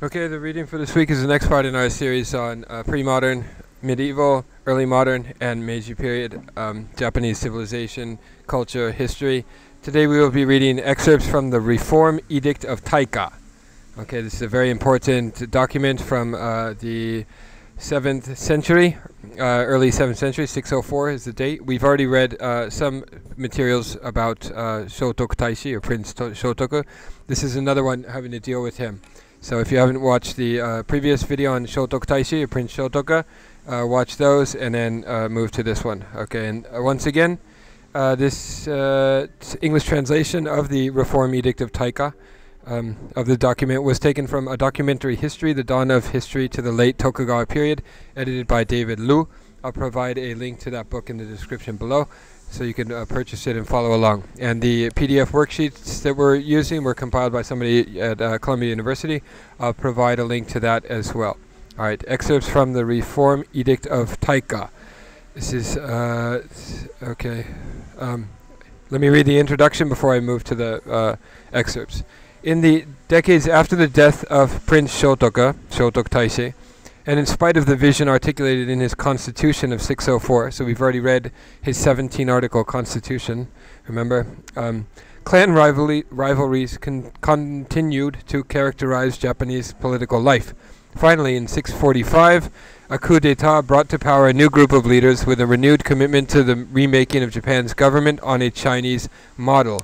Okay, the reading for this week is the next part in our series on pre-modern, medieval, early modern, and Meiji period Japanese civilization, culture, history. Today we will be reading excerpts from the Reform Edict of Taika. Okay, this is a very important document from the 7th century, early 7th century, 604 is the date. We've already read some materials about Shotoku Taishi, or Prince Shotoku. This is another one having to deal with him. So if you haven't watched the previous video on Shotoku Taishi, or Prince Shotoku, watch those and then move to this one. Okay, and once again, this English translation of the Reform Edict of Taika of the document was taken from a documentary history, The Dawn of History to the Late Tokugawa Period, edited by David Liu. I'll provide a link to that book in the description below, so you can purchase it and follow along. And the PDF worksheets that we're using were compiled by somebody at Columbia University. I'll provide a link to that as well. All right, excerpts from the Reform Edict of Taika. This is, okay. Let me read the introduction before I move to the excerpts. In the decades after the death of Prince Shotoku Taishi, and in spite of the vision articulated in his constitution of 604, so we've already read his 17-article constitution, remember? Clan rivalries continued to characterize Japanese political life. Finally, in 645, a coup d'etat brought to power a new group of leaders with a renewed commitment to the remaking of Japan's government on a Chinese model.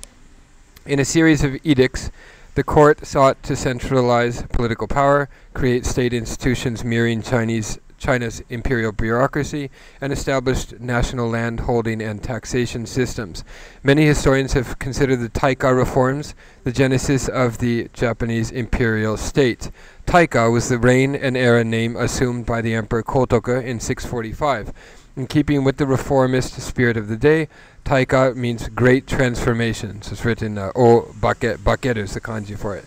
In a series of edicts, the court sought to centralize political power, create state institutions mirroring China's imperial bureaucracy, and established national land holding and taxation systems. Many historians have considered the Taika reforms the genesis of the Japanese imperial state. Taika was the reign and era name assumed by the Emperor Kōtoku in 645. In keeping with the reformist spirit of the day, Taika means great transformation. So it's written O Bakeru is the kanji for it.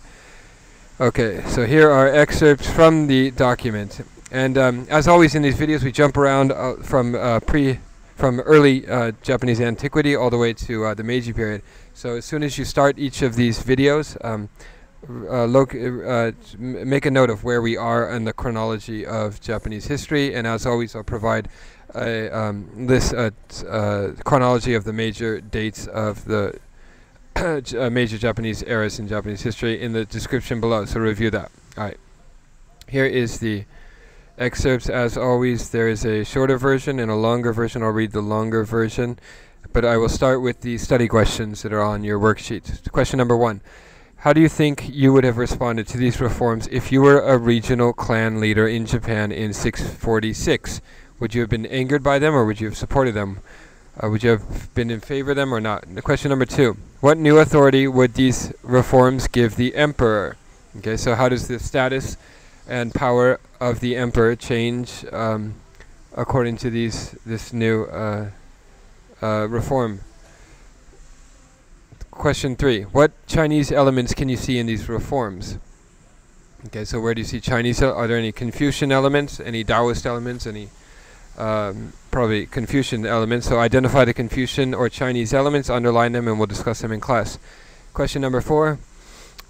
Okay, so here are excerpts from the document. And as always in these videos, we jump around from early Japanese antiquity all the way to the Meiji period. So as soon as you start each of these videos, make a note of where we are in the chronology of Japanese history. And as always, I'll provide a chronology of the major dates of the major Japanese eras in Japanese history in the description below, so review that. Alright, here is the excerpts. As always, there is a shorter version and a longer version. I'll read the longer version, but I will start with the study questions that are on your worksheet. Question number 1. How do you think you would have responded to these reforms if you were a regional clan leader in Japan in 646? Would you have been angered by them, or would you have supported them? Would you have been in favor of them or not? Question number 2. What new authority would these reforms give the emperor? Okay, so how does the status and power of the emperor change according to this new reform? Question 3. What Chinese elements can you see in these reforms? Okay, so where do you see Chinese? Are there any Confucian elements, any Taoist elements, any probably Confucian elements? So identify the Confucian or Chinese elements, underline them, and we'll discuss them in class. Question number 4.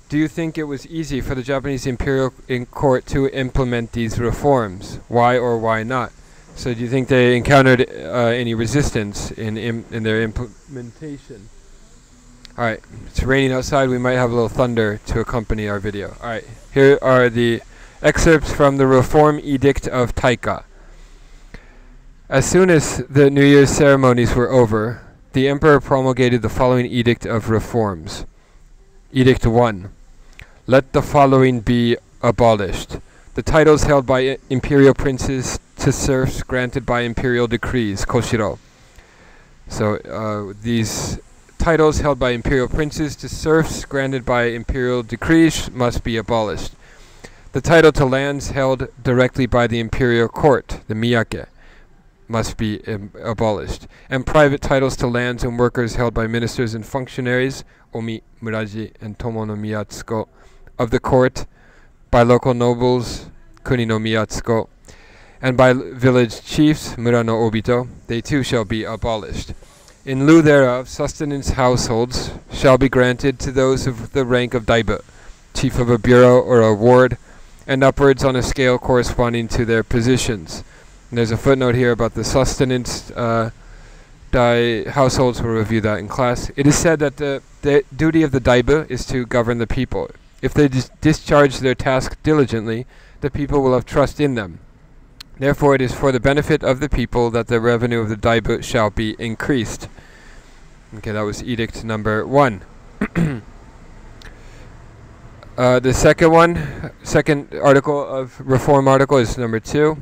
Do you think it was easy for the Japanese imperial court to implement these reforms? Why or why not? So do you think they encountered any resistance in their implementation? Alright, it's raining outside. We might have a little thunder to accompany our video. Alright, here are the excerpts from the Reform Edict of Taika. As soon as the New Year's ceremonies were over, the emperor promulgated the following edict of reforms. Edict 1. Let the following be abolished. The titles held by imperial princes to serfs granted by imperial decrees, koshiro. So these titles held by imperial princes to serfs granted by imperial decrees must be abolished. The title to lands held directly by the imperial court, the miyake, must be abolished, and private titles to lands and workers held by ministers and functionaries, omi, muraji, and tomo no miyatsuko, of the court, by local nobles, kuni no miyatsuko, and by village chiefs, mura no obito, they too shall be abolished. In lieu thereof, sustenance households shall be granted to those of the rank of daibu, chief of a bureau or a ward, and upwards on a scale corresponding to their positions. And there's a footnote here about the sustenance households. We'll review that in class. It is said that the duty of the daibu is to govern the people. If they discharge their task diligently, the people will have trust in them. Therefore, it is for the benefit of the people that the revenue of the daibu shall be increased. Okay, that was edict number 1. The second article of reform article is number 2.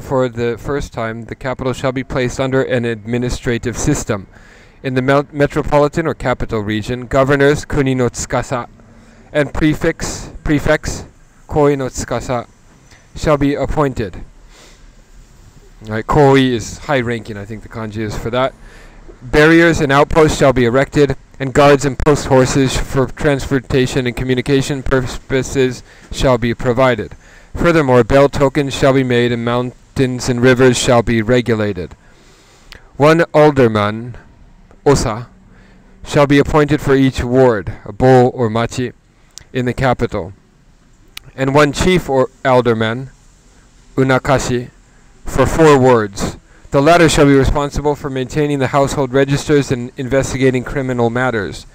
For the first time, the capital shall be placed under an administrative system. In the metropolitan or capital region, governors, kuni no tsukasa, and prefects, koi no tsukasa, shall be appointed. Right, koi is high ranking, I think the kanji is for that. Barriers and outposts shall be erected, and guards and post horses for transportation and communication purposes shall be provided. Furthermore, bell tokens shall be made, and mountains and rivers shall be regulated. One alderman, osa, shall be appointed for each ward, a bo or machi, in the capital, and one chief or alderman, unakashi, for 4 wards. The latter shall be responsible for maintaining the household registers and investigating criminal matters.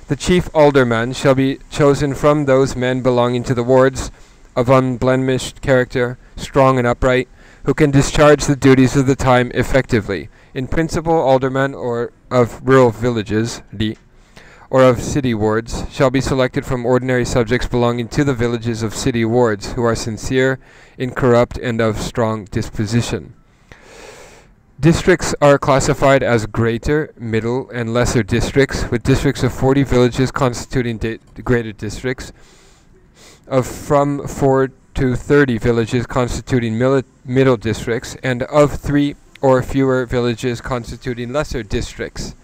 The chief alderman shall be chosen from those men belonging to the wards, of unblemished character, strong and upright, who can discharge the duties of the time effectively. In principle, aldermen or of rural villages, or of city wards, shall be selected from ordinary subjects belonging to the villages of city wards, who are sincere, incorrupt, and of strong disposition. Districts are classified as greater, middle, and lesser districts, with districts of 40 villages constituting greater districts, of from 4 to 30 villages constituting middle districts, and of 3 or fewer villages constituting lesser districts.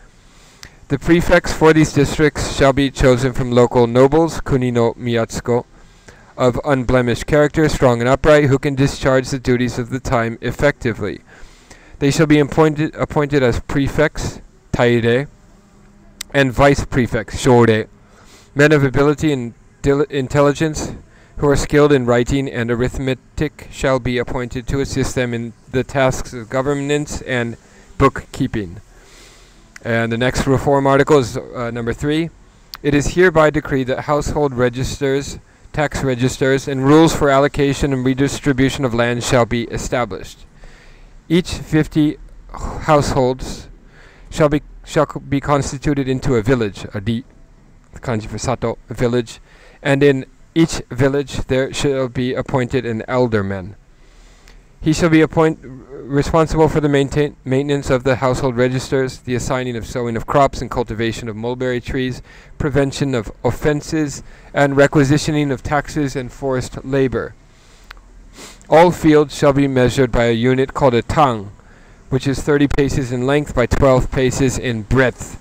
The prefects for these districts shall be chosen from local nobles, kuni no miyatsuko, of unblemished character, strong and upright, who can discharge the duties of the time effectively. They shall be appointed as prefects, taire, and vice prefects, shōre, men of ability and intelligence, who are skilled in writing and arithmetic, shall be appointed to assist them in the tasks of governance and bookkeeping. And the next reform article is number 3. It is hereby decreed that household registers, tax registers, and rules for allocation and redistribution of land shall be established. Each 50 households shall be constituted into a village, a di, the kanji for sato, a village, and in each village there shall be appointed an alderman. He shall be responsible for the maintenance of the household registers, the assigning of sowing of crops and cultivation of mulberry trees, prevention of offenses, and requisitioning of taxes and forced labor. All fields shall be measured by a unit called a tang, which is 30 paces in length by 12 paces in breadth.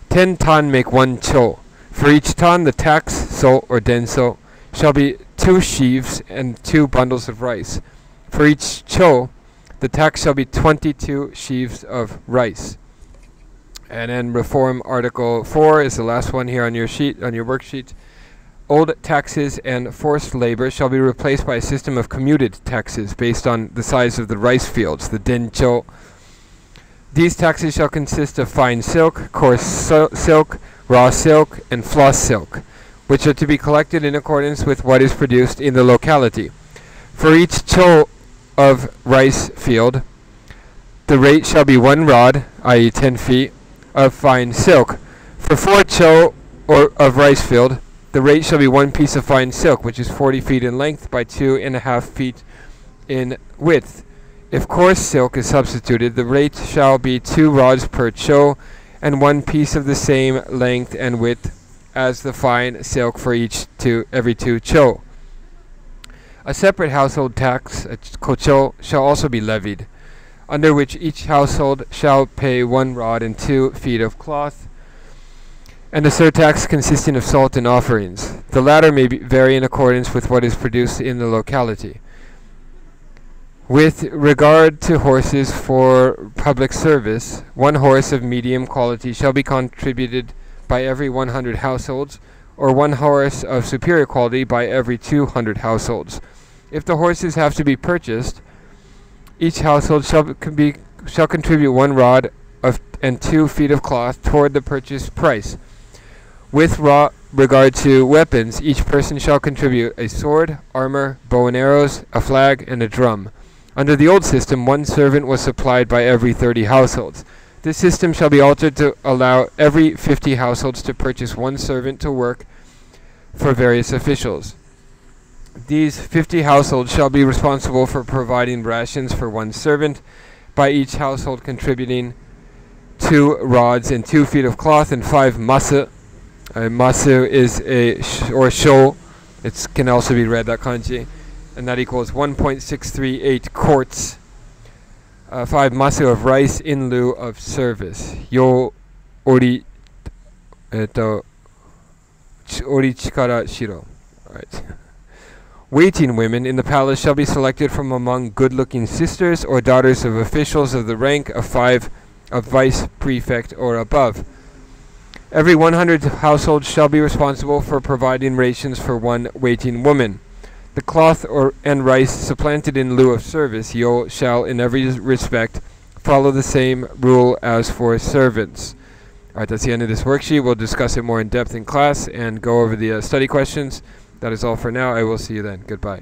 10 tan make 1 cho. For each tan, the tax, so or denso, shall be 2 sheaves and 2 bundles of rice. For each cho, the tax shall be 22 sheaves of rice. And then Reform Article 4 is the last one here on your sheet, on your worksheet. Old taxes and forced labor shall be replaced by a system of commuted taxes based on the size of the rice fields, the dencho. These taxes shall consist of fine silk, coarse silk, raw silk, and floss silk, which are to be collected in accordance with what is produced in the locality. For each cho of rice field, the rate shall be 1 rod, i.e. 10 feet, of fine silk. For 4 cho of rice field, the rate shall be 1 piece of fine silk, which is 40 feet in length by 2.5 feet in width. If coarse silk is substituted, the rate shall be 2 rods per cho, and 1 piece of the same length and width as the fine silk for every 2 cho. A separate household tax, a kocho, shall also be levied, under which each household shall pay 1 rod and 2 feet of cloth, and a surtax consisting of salt and offerings. The latter may vary in accordance with what is produced in the locality. With regard to horses for public service, 1 horse of medium quality shall be contributed by every 100 households, or 1 horse of superior quality by every 200 households. If the horses have to be purchased, each household shall contribute 1 rod and 2 feet of cloth toward the purchase price. With regard to weapons, each person shall contribute a sword, armor, bow and arrows, a flag, and a drum. Under the old system, 1 servant was supplied by every 30 households. This system shall be altered to allow every 50 households to purchase 1 servant to work for various officials. These 50 households shall be responsible for providing rations for 1 servant, by each household contributing 2 rods and 2 feet of cloth and 5 masu. Masu is or sho. It can also be read that kanji, and that equals 1.638 quarts. 5 masu of rice in lieu of service. Yo ori ori chikara shiro. Right. Waiting women in the palace shall be selected from among good-looking sisters or daughters of officials of the rank of vice prefect or above. Every 100 households shall be responsible for providing rations for 1 waiting woman. The cloth and rice supplanted in lieu of service, yo, shall in every respect follow the same rule as for servants. Alright, that's the end of this worksheet. We'll discuss it more in depth in class and go over the study questions. That is all for now. I will see you then. Goodbye.